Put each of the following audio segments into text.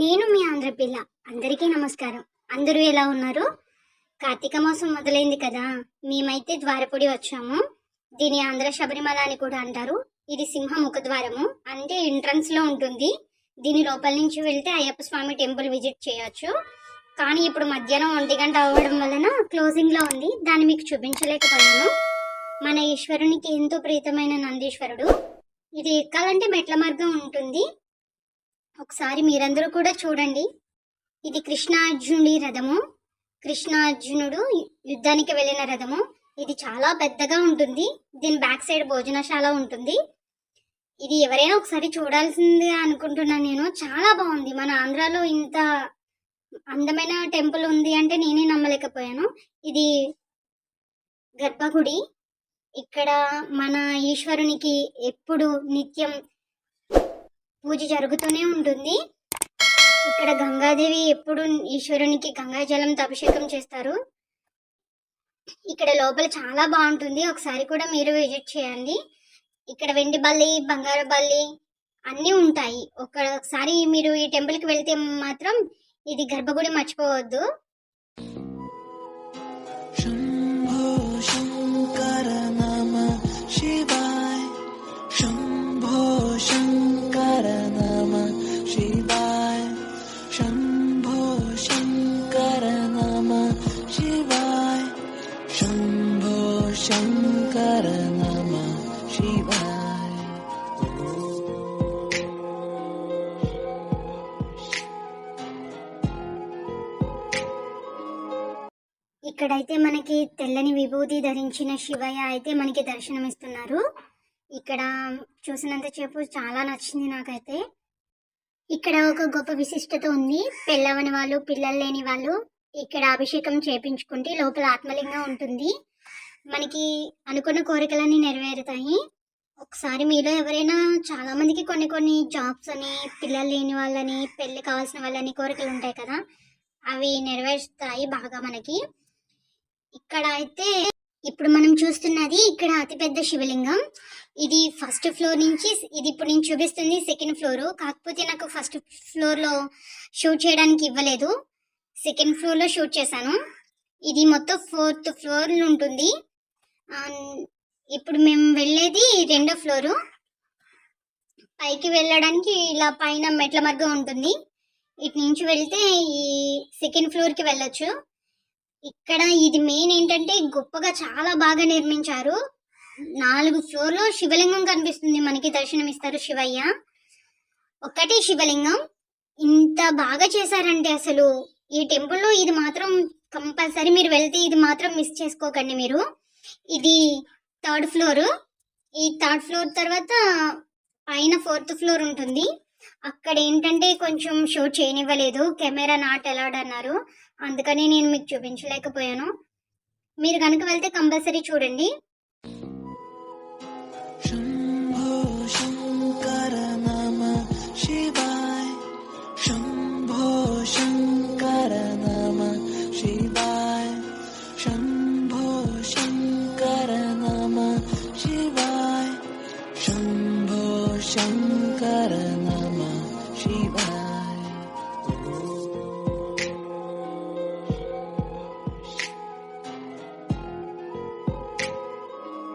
నేను మీ ఆంధ్రపిల్ల. అందరికీ నమస్కారం. అందరూ ఎలా ఉన్నారు? కార్తీక మాసం మొదలైంది కదా! మేమైతే ద్వారపుడి వచ్చాము. దీని ఆంధ్ర శబరిమల అని కూడా అంటారు. ఇది సింహ ముఖద్వారము. అంటే ఎంట్రన్స్‌లో ఉంటుంది. దీని లోపల నుంచి వెళ్తే అయ్యప్ప స్వామి టెంపుల్ విజిట్ చేయొచ్చు. కానీ ఇప్పుడు మధ్యాహ్నం 1 అవ్వడం వలన క్లోజింగ్‌లో ఉంది. దాన్ని మీకు చూపించలేకపోయాను. మన ఈశ్వరునికి ఎంతో ప్రీతమైన నందీశ్వరుడు. ఇది ఎక్కాలంటే మెట్ల మార్గం ఉంటుంది. ఒకసారి మీరందరూ కూడా చూడండి. ఇది కృష్ణార్జునుడి రథము. కృష్ణార్జునుడు యుద్ధానికి వెళ్ళిన రథము. ఇది చాలా పెద్దగా ఉంటుంది. దీని బ్యాక్ సైడ్ భోజనశాల ఉంటుంది. ఇది ఎవరైనా ఒకసారి చూడాల్సిందే అనుకుంటున్నాను నేను. చాలా బాగుంది. మన ఆంధ్రాలో ఇంత అందమైన టెంపుల్ ఉంది అంటే నేనే నమ్మలేకపోయాను. ఇది గర్భగుడి. ఇక్కడ మన ఈశ్వరునికి ఎప్పుడు నిత్యం పూజ జరుగుతూనే ఉంటుంది. ఇక్కడ గంగాదేవి ఎప్పుడు ఈశ్వరునికి గంగాజలంతో అభిషేకం చేస్తారు. ఇక్కడ లోపల చాలా బాగుంటుంది. ఒకసారి కూడా మీరు విజిట్ చేయండి. ఇక్కడ వెండి బల్లి, బంగారు బల్లి అన్నీ ఉంటాయి. ఒకసారి మీరు ఈ టెంపుల్కి వెళ్తే మాత్రం ఇది గర్భగుడి మర్చిపోవద్దు. ఇక్కడైతే మనకి తెల్లని విభూతి ధరించిన శివయ్య అయితే మనకి దర్శనమిస్తున్నారు. ఇక్కడ చూసినంతసేపు చాలా నచ్చింది నాకైతే. ఇక్కడ ఒక గొప్ప విశిష్టత ఉంది. పెళ్ళవని వాళ్ళు, పిల్లలు లేని వాళ్ళు ఇక్కడ అభిషేకం చేపించుకుంటే లోపల ఆత్మలింగం ఉంటుంది. మనకి అనుకున్న కోరికలన్నీ నెరవేరుతాయి. ఒకసారి మీలో ఎవరైనా, చాలా మందికి కొన్ని జాబ్స్ అని, పిల్లలు లేని వాళ్ళని, పెళ్ళి కావాల్సిన వాళ్ళని కోరికలు ఉంటాయి కదా, అవి నెరవేరుస్తాయి బాగా మనకి. ఇక్కడ అయితే ఇప్పుడు మనం చూస్తున్నది ఇక్కడ అతిపెద్ద శివలింగం. ఇది ఫస్ట్ ఫ్లోర్ నుంచి, ఇది ఇప్పుడు నేను చూపిస్తుంది సెకండ్ ఫ్లోర్. కాకపోతే నాకు ఫస్ట్ ఫ్లోర్లో షూట్ చేయడానికి ఇవ్వలేదు. సెకండ్ ఫ్లోర్లో షూట్ చేశాను. ఇది మొత్తం 4th ఫ్లోర్ ఉంటుంది. ఇప్పుడు మేము వెళ్ళేది 2వ ఫ్లోరు. పైకి వెళ్ళడానికి ఇలా పైన మెట్ల మార్గం ఉంటుంది. ఇటు నుంచి వెళ్తే ఈ సెకండ్ ఫ్లోర్కి వెళ్ళొచ్చు. ఇక్కడ ఇది మెయిన్ ఏంటంటే గొప్పగా చాలా బాగా నిర్మించారు. 4 ఫ్లోర్లో శివలింగం కనిపిస్తుంది. మనకి దర్శనం ఇస్తారు శివయ్య. ఒకటి శివలింగం ఇంత బాగా చేశారంటే అసలు ఈ టెంపుల్లో ఇది మాత్రం కంపల్సరీ మీరు వెళ్తే ఇది మాత్రం మిస్ చేసుకోకండి మీరు. ఇది 3rd ఫ్లోర్. ఈ 3rd ఫ్లోర్ తర్వాత పైన 4th ఫ్లోర్ ఉంటుంది. అక్కడ ఏంటంటే కొంచెం షో చేయనివ్వలేదు, కెమెరా నాట్ అలౌడ్ అన్నారు. అందుకని నేను మీకు చూపించలేకపోయాను. మీరు కనుక వెళ్తే కంపల్సరీ చూడండి.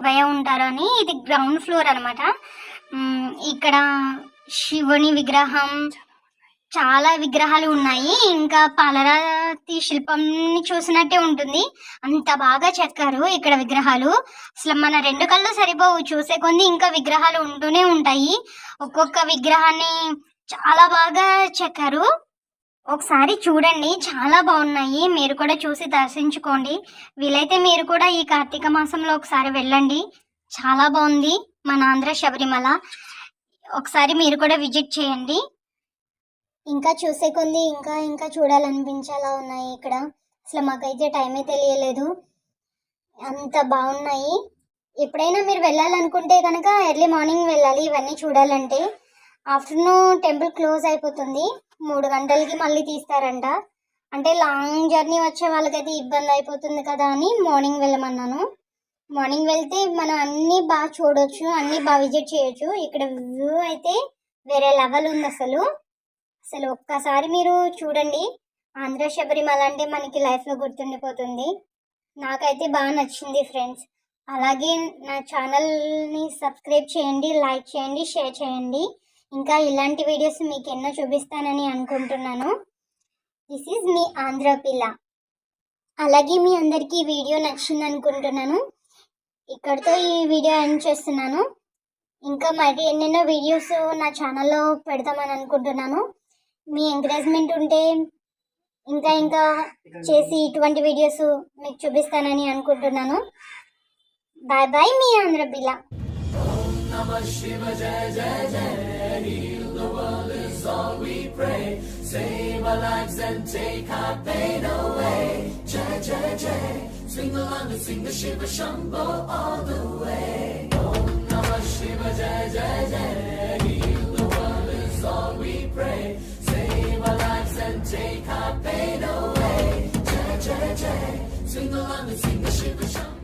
భయం ఉంటారని ఇది గ్రౌండ్ ఫ్లోర్ అనమాట. ఇక్కడ శివుని విగ్రహం, చాలా విగ్రహాలు ఉన్నాయి. ఇంకా పాలరాతి శిల్పంని చూసినట్టే ఉంటుంది. అంత బాగా చెక్కారు ఇక్కడ విగ్రహాలు. అసలు మన 2 కళ్ళు సరిపోవు, చూసే కొంది ఇంకా విగ్రహాలు ఉంటూనే ఉంటాయి. ఒక్కొక్క విగ్రహాన్ని చాలా బాగా చెక్కారు. ఒకసారి చూడండి, చాలా బాగున్నాయి. మీరు కూడా చూసి దర్శించుకోండి. వీలైతే మీరు కూడా ఈ కార్తీక మాసంలో ఒకసారి వెళ్ళండి. చాలా బాగుంది మన ఆంధ్ర శబరిమల. ఒకసారి మీరు కూడా విజిట్ చేయండి. ఇంకా చూసే కొంది ఇంకా చూడాలనిపించేలా ఉన్నాయి ఇక్కడ. అసలు మాకైతే టైమే తెలియలేదు, అంత బాగున్నాయి. ఎప్పుడైనా మీరు వెళ్ళాలనుకుంటే కనుక ఎర్లీ మార్నింగ్ వెళ్ళాలి ఇవన్నీ చూడాలంటే. ఆఫ్టర్నూన్ టెంపుల్ క్లోజ్ అయిపోతుంది. 3 గంటలకి మళ్ళీ తీస్తారంట. అంటే లాంగ్ జర్నీ వచ్చే వాళ్ళకైతే ఇబ్బంది అయిపోతుంది కదా అని మార్నింగ్ వెళ్ళమన్నాను. మార్నింగ్ వెళ్తే మనం అన్నీ బాగా చూడొచ్చు, అన్నీ బాగా విజిట్ చేయొచ్చు. ఇక్కడ వ్యూ అయితే వేరే లెవెల్ ఉంది అసలు. అసలు ఒక్కసారి మీరు చూడండి, ఆంధ్ర శబరిమల అంటే మనకి లైఫ్లో గుర్తుండిపోతుంది. నాకైతే బాగా నచ్చింది ఫ్రెండ్స్. అలాగే నా ఛానల్ని సబ్స్క్రైబ్ చేయండి, లైక్ చేయండి, షేర్ చేయండి. ఇంకా ఇలాంటి వీడియోస్ మీకు ఎన్నో చూపిస్తానని అనుకుంటున్నాను. దిస్ ఈజ్ మీ ఆంధ్ర పిల్ల. అలాగే మీ అందరికీ ఈ వీడియో నచ్చింది అనుకుంటున్నాను. ఇక్కడితో ఈ వీడియో ఎండ్ చేస్తున్నాను. ఇంకా మరి ఎన్నెన్నో వీడియోస్ నా ఛానల్లో పెడతామని అనుకుంటున్నాను. మీ ఎంకరేజ్మెంట్ ఉంటే ఇంకా చేసి ఇటువంటి వీడియోస్ మీకు చూపిస్తానని అనుకుంటున్నాను. బాయ్ బాయ్, మీ ఆంధ్ర పిల్ల. Namah Shiva Jai Jai Jai. Heal the world is all we pray. Save our lives and take our pain away. Jai Jai Jai. Swing along and sing the Shiva Shambho all the way. Om Namah Shiva Jai Jai Jai. Heal the world is all we pray. Save our lives and take our pain away. Jai Jai Jai. Swing along and sing the Shiva Shambho.